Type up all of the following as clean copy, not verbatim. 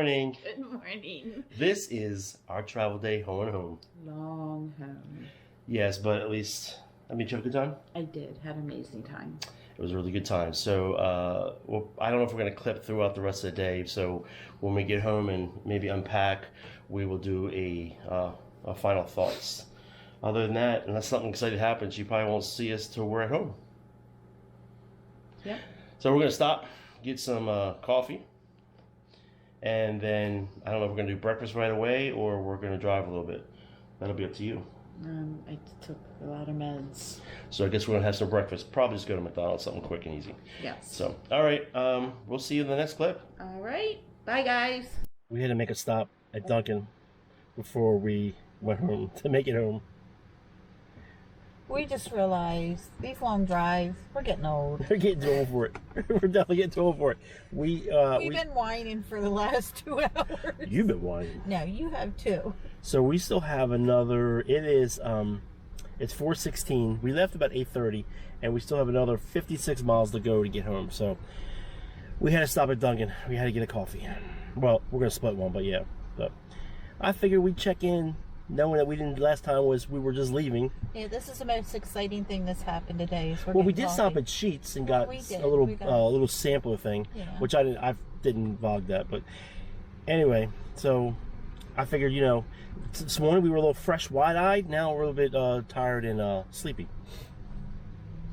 morning. Good morning. This is our travel day home and home. Long home. Yes, but at least, did you have a good time? I did. Had an amazing time. It was a really good time. So, well, I don't know if we're going to clip throughout the rest of the day. So when we get home and maybe unpack, we will do a final thoughts. Other than that, unless something exciting happens, you probably won't see us till we're at home. Yep. So we're going to stop, get some coffee. And then, I don't know if we're going to do breakfast right away or we're going to drive a little bit. That'll be up to you. I took a lot of meds. So I guess we're going to have some breakfast. Probably just go to McDonald's, something quick and easy. Yes. So, all right. We'll see you in the next clip. All right. Bye, guys. We had to make a stop at Dunkin' before we went home to make it home. We just realized these long drives, we're getting old. We're getting too old for it. We're definitely getting too old for it. We've been whining for the last 2 hours. You've been whining. No, you have too. So we still have another. It is. It's 4:16. We left about 8:30, and we still have another 56 miles to go to get home. So we had to stop at Dunkin'. We had to get a coffee. Well, we're gonna split one, but yeah. But I figured we'd check in, knowing that we didn't. Last time we were just leaving. Yeah, this is the most exciting thing that's happened today. Is Well, we did stop at Sheets and got a little sampler thing, which I didn't vlog that, but anyway. So I figured, this morning we were a little fresh, wide-eyed. Now we're a little bit tired and sleepy.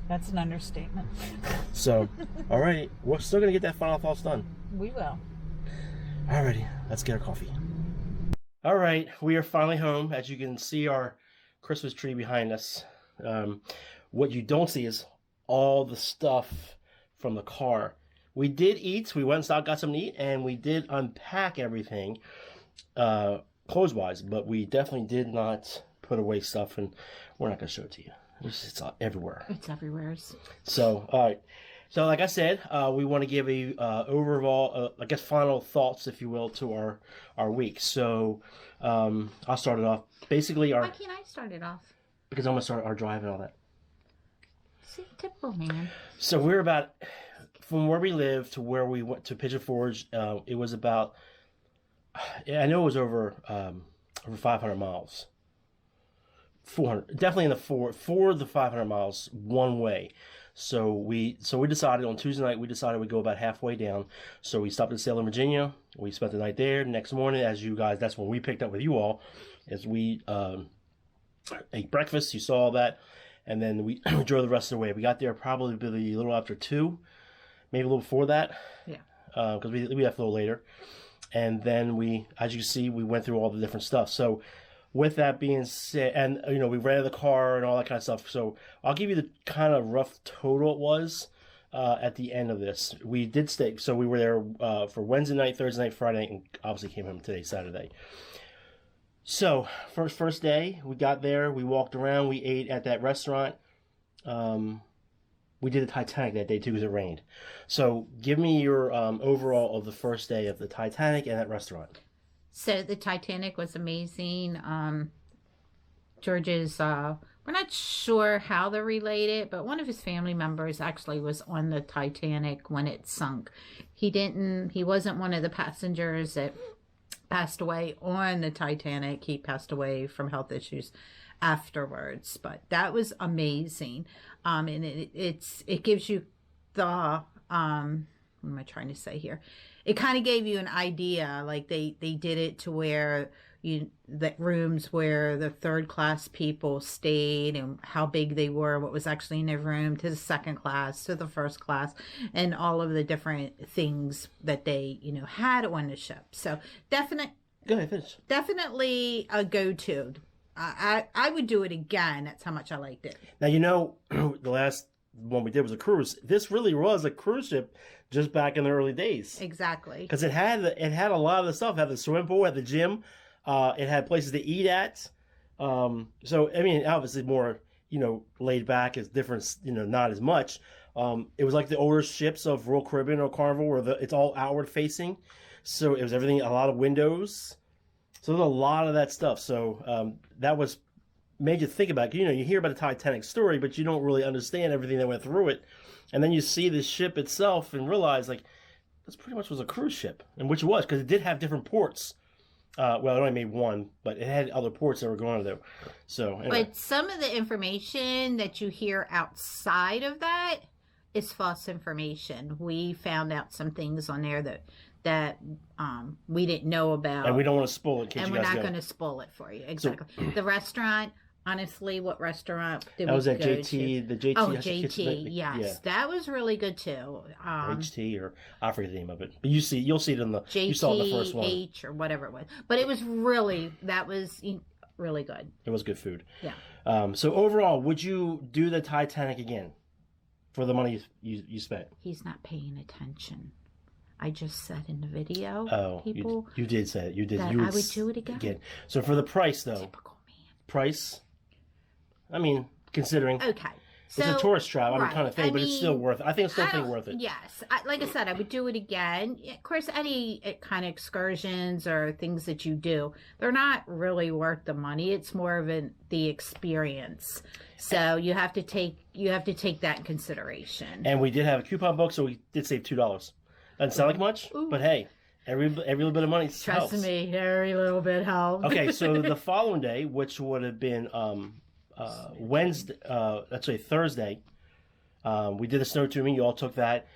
That's an understatement. So, alrighty, we're still gonna get that final thoughts done. We will. Alrighty, let's get our coffee. All right, we are finally home. As you can see, our Christmas tree behind us. What you don't see is all the stuff from the car. We did eat. We went and got something to eat, and we did unpack everything, clothes-wise. But we definitely did not put away stuff, and we're not going to show it to you. It's everywhere. It's everywhere. So, all right. So, like I said, we want to give a overall, final thoughts, if you will, to our week. So, I'll start it off. Basically, Why can't I start it off? Because I'm going to start our drive and all that. See, typical man. So we're about, from where we live to where we went to Pigeon Forge, it was about, I know it was over 500 miles. 400, definitely in the 4 to 500 miles one way. So we decided on Tuesday night, we'd go about halfway down. So we stopped at Salem, Virginia. We spent the night there. Next morning, as you guys, that's when we picked up with you all, as we ate breakfast. You saw all that. And then we drove the rest of the way. We got there probably a little after 2, maybe a little before that. Yeah. Because we left a little later. And then as you can see, we went through all the different stuff. So with that being said, and we rented the car and all that kind of stuff. So I'll give you the kind of rough total it was at the end of this. We did stay. So we were there for Wednesday night, Thursday night, Friday night, and obviously came home today, Saturday. So, first day, we got there, we walked around, we ate at that restaurant. We did the Titanic that day too because it rained. So, give me your overall of the first day of the Titanic and that restaurant. So, the Titanic was amazing. George's, we're not sure how they're related, but one of his family members actually was on the Titanic when it sunk. He wasn't one of the passengers that passed away on the Titanic. He passed away from health issues afterwards, but that was amazing. And it gives you the what am I trying to say here? It kind of gave you an idea, like they did it to where the rooms where the third class people stayed and how big they were, what was actually in their room, to the second class, to the first class, and all of the different things that they, had on the ship. So Go ahead, finish. Definitely a go-to. I would do it again. That's how much I liked it. Now, the last one we did was a cruise. This really was a cruise ship just back in the early days. Exactly. Because it had a lot of the stuff. It had the swimming pool, it had the gym. It had places to eat at. So, I mean, obviously more, laid back, is different, not as much. It was like the older ships of Royal Caribbean or Carnival where it's all outward facing. So it was everything, a lot of windows. So there's a lot of that stuff. So that made you think about it. You hear about the Titanic story, but you don't really understand everything that went through it. And then you see the ship itself and realize, like, this pretty much was a cruise ship, and which it was because it did have different ports. Well, it only made one, but it had other ports that were going to do. So, anyway. But some of the information that you hear outside of that is false information. We found out some things on there that we didn't know about, and we don't want to spoil it. In case and you we're guys not go. going to spoil it for you. Exactly. The restaurant. Honestly, what restaurant did That we was at go JT. to? The JT. Oh, has a JT. kitchen- Yes, Yeah. that was really good too. HT or I forget the name of it, but you'll see it in the you saw the first one. JTH or whatever it was, but it was really really good. It was good food. Yeah. So overall, would you do the Titanic again for the money you spent? He's not paying attention. I just said in the video. Oh, people, you did say it. You did. that You I would do it again. So for the price though, Typical man. price. I mean, considering Okay. it's a tourist trap, right. kind of thing, but it's still worth it. I think it's still worth it. Yes. Like I said, I would do it again. Of course, any kind of excursions or things that you do, they're not really worth the money. It's more of the experience. So you have to take that in consideration. And we did have a coupon book, so we did save $2. Doesn't sound like much, but hey, every little bit of money helps. Trust me, every little bit helps. Okay, so the following day, which would have been Wednesday, actually Thursday, we did the snow tubing. You all took that.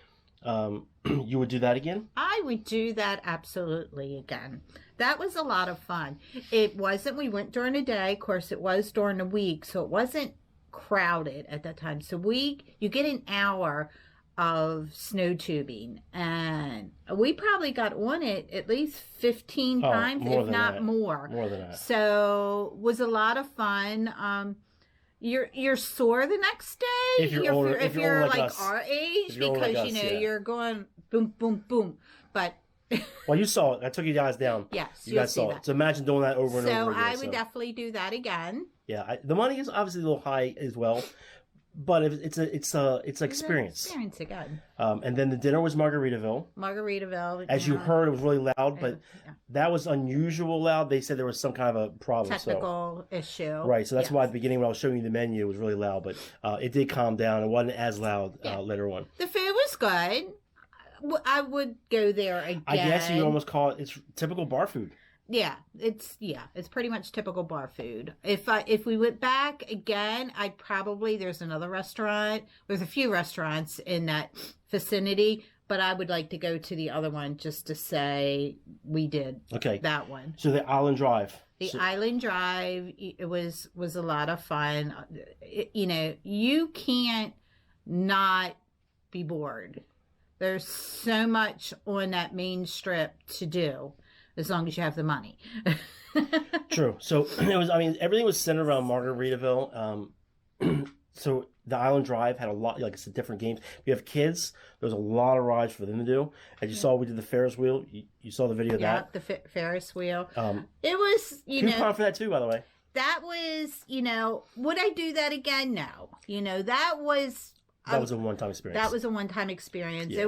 You would do that again? I would do that absolutely again. That was a lot of fun. It wasn't, we went during the day. Of course, it was during the week, so it wasn't crowded at that time. So you get an hour of snow tubing, and we probably got on it at least 15 times, if not more. More than that. So it was a lot of fun. You're sore the next day if you're older, if you're like like us. our age, because like us, yeah. you're going boom boom boom. But well, you saw it. I took you guys down. yes, you guys saw it. So imagine doing that over and over again. So I would definitely do that again. Yeah, the money is obviously a little high as well, but it's an experience. Experience again. And then the dinner was Margaritaville. As you heard, it was really loud, but yeah. that was unusual loud. They said there was some kind of a problem. Technical issue. Right, so that's Yes. why at the beginning when I was showing you the menu, it was really loud, but it did calm down. It wasn't as loud later on. The food was good. I would go there again. I guess you almost call it, it's typical bar food. It's pretty much typical bar food. If we went back again, there's another restaurant. There's a few restaurants in that vicinity, but I would like to go to the other one just to say we did that one. So the Island Drive. Island Drive, it was a lot of fun. You can't not be bored. There's so much on that main strip to do, as long as you have the money. True. So it was. I mean, everything was centered around Margaritaville. So the Island Drive had a lot. Like it's a different games. If you have kids, there's a lot of rides for them to do. As you saw, we did the Ferris wheel. You saw the video of that. Yeah, the Ferris wheel. It was, coupon for that too, by the way. That was, would I do that again? No. That was a one-time experience. That was a one-time experience. Yeah.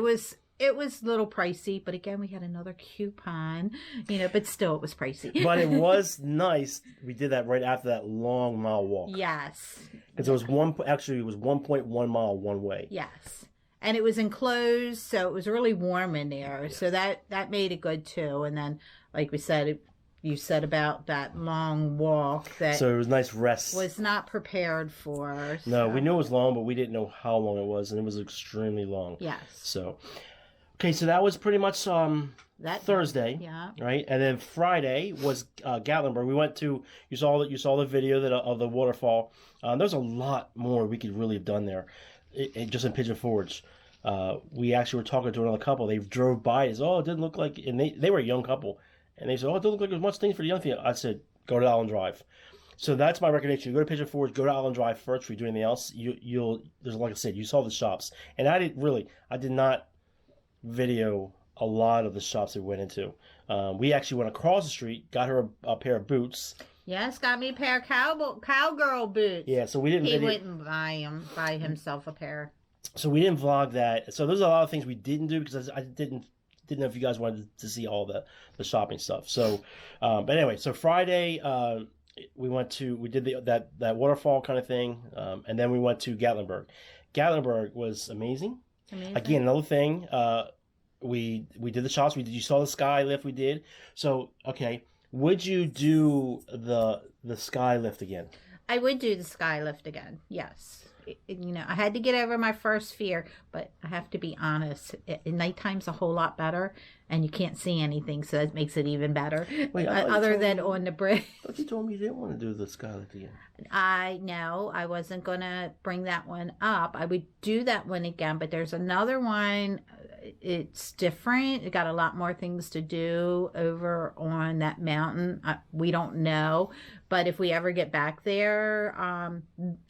It was a little pricey, but again, we had another coupon, but still it was pricey. But it was nice. We did that right after that long mile walk. Yes. Because it was 1.1 mile one way. Yes. And it was enclosed, so it was really warm in there. Yeah. So that made it good too. And then, like we said, you said about that long walk so it was nice rest. Was not prepared for. So. No, we knew it was long, but we didn't know how long it was, and it was extremely long. Yes. So, okay, so that was pretty much that Thursday. Yeah. Right, and then Friday was Gatlinburg. We went to you saw the video of the waterfall. There's a lot more we could really have done there, just in Pigeon Forge. We actually were talking to another couple. They drove by. It didn't look like, and they were a young couple. And they said, it doesn't look like there's much things for the young people. I said, go to Island Drive. So that's my recommendation. You go to Pigeon Forge, go to Island Drive first before you do anything else. There's like I said, you saw the shops. And I did not video a lot of the shops we went into. We actually went across the street, got her a pair of boots. Yes, got me a pair of cowgirl boots. Yeah, so we didn't He wouldn't buy himself a pair. So we didn't vlog that. So there's a lot of things we didn't do because I didn't know if you guys wanted to see all the shopping stuff. So, but anyway, so Friday we did that waterfall kind of thing, and then we went to Gatlinburg. Gatlinburg was amazing. Again, another thing. we did the shops. You saw the sky lift we did. So okay, would you do the sky lift again? I would do the sky lift again. Yes. I had to get over my first fear, but I have to be honest. Nighttime's a whole lot better, and you can't see anything, so that makes it even better. Wait, other than on the bridge. But you told me you didn't want to do the sky lift again. I wasn't gonna bring that one up. I would do that one again, but there's another one. It's different. It got a lot more things to do over on that mountain. We don't know, but if we ever get back there,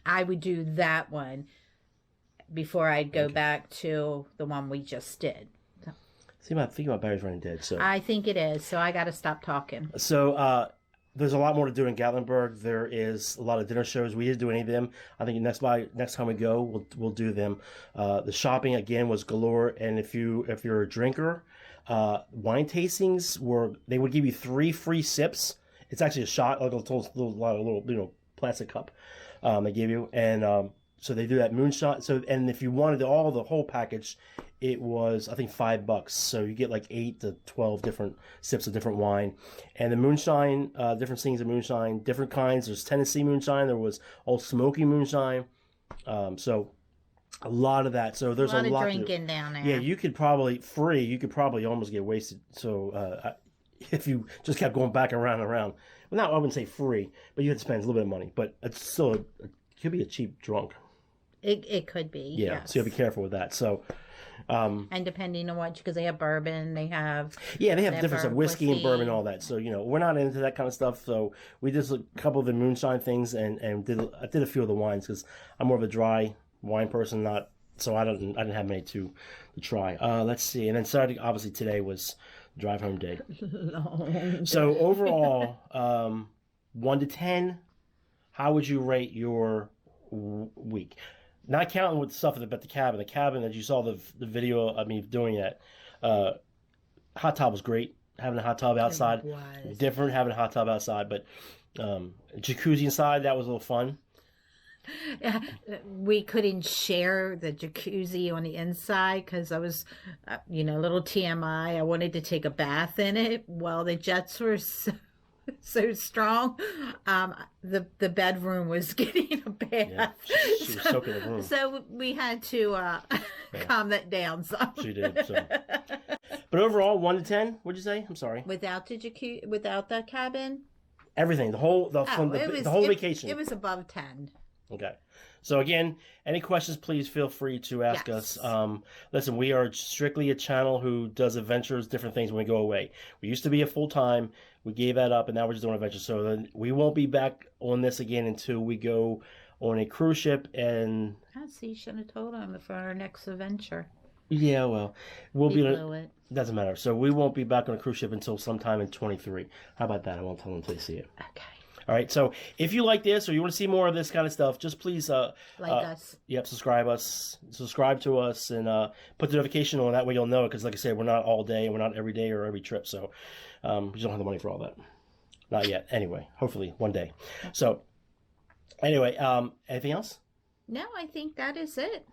I would do that one before I'd go back to the one we just did. See, I think my battery's running dead. So I think it is. So I got to stop talking. So there's a lot more to do in Gatlinburg. There is a lot of dinner shows. We didn't do any of them. I think next time we go, we'll do them. The shopping again was galore. And if you're a drinker, wine tastings they would give you 3 free sips. It's actually a shot, like a little plastic cup they give you, and so they do that moonshine. So and if you wanted the whole package, it was I think $5. So you get like 8 to 12 different sips of different wine, and the moonshine, different things of moonshine, different kinds. There's Tennessee moonshine. There was Old Smoky moonshine. So a lot of that. So there's a lot of drinking down there. Yeah, you could probably almost get wasted. So if you just kept going back around and around, well, not I wouldn't say free, but you had to spend a little bit of money. But it's still it could be a cheap drunk. It could be. Yeah, yes. so you have to be careful with that. So. And depending on what, because they have bourbon, they have different stuff, whiskey and bourbon, and all that. So we're not into that kind of stuff. So we did a couple of the moonshine things, and I did a few of the wines because I'm more of a dry wine person. I didn't have many to try. Let's see, and then Saturday, obviously today was drive home day. So overall, 1 to 10, how would you rate your week? Not counting with stuff about the cabin. The cabin that you saw the video of me doing that. Hot tub was great. Having a hot tub outside. It was. Different having a hot tub outside. But jacuzzi inside, that was a little fun. We couldn't share the jacuzzi on the inside because I was, a little TMI. I wanted to take a bath in it. Well, the jets were so strong. The bedroom was getting a bath. Yeah, she was soaking the room. So we had to calm that down some. She did. So. But overall, 1 to 10, what'd you say? I'm sorry. Without the jacuzzi, without the cabin? Everything. The whole vacation. It was above 10. Okay. So again, any questions, please feel free to ask us. Listen, we are strictly a channel who does adventures, different things when we go away. We used to be a full-time. We gave that up, and now we're just doing adventures. So then we won't be back on this again until we go on a cruise ship. And So you should have told him for our next adventure. Yeah, well, we'll He be. blew it. Doesn't matter. So we won't be back on a cruise ship until sometime in 23. How about that? I won't tell them until they see it. Okay. All right. So if you like this or you want to see more of this kind of stuff, just please Like us. Yep, subscribe to us, and put the notification on. That way you'll know it. Because like I said, we're not all day, and we're not every day or every trip. So we just don't have the money for all that. Not yet. Anyway, hopefully one day. So anyway, anything else? No, I think that is it.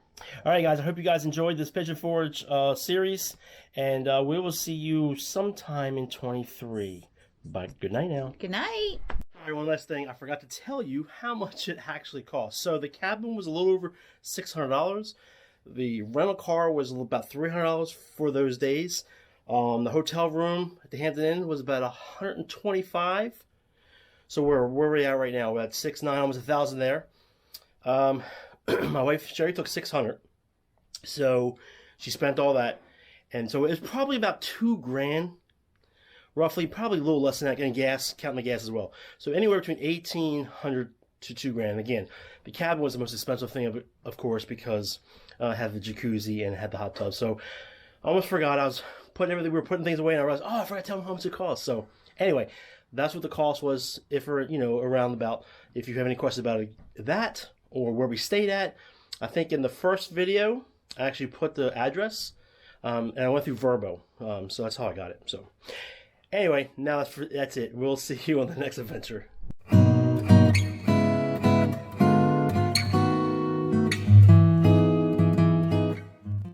All right, guys. I hope you guys enjoyed this Pigeon Forge series, and we will see you sometime in 23. Bye. Good night now. Good night. All right, one last thing. I forgot to tell you how much it actually cost. So the cabin was a little over $600. The rental car was about $300 for those days. The hotel room at the Hampton Inn was about $125. So where are we at right now? We're at $6,900, almost $1,000 there. My wife Sherry took $600, so she spent all that, and so it was probably about $2,000, roughly, probably a little less than that, and gas, counting the gas as well. So anywhere between $1,800 to $2,000. Again, the cabin was the most expensive thing, of course, because it had the jacuzzi and it had the hot tub. So I almost forgot. We were putting things away, and I realized, I forgot to tell them how much it cost. So anyway, that's what the cost was. If we're around about. If you have any questions about that, or where we stayed at, I think in the first video, I actually put the address, and I went through Verbo, so that's how I got it. So, anyway, now that's it. We'll see you on the next adventure.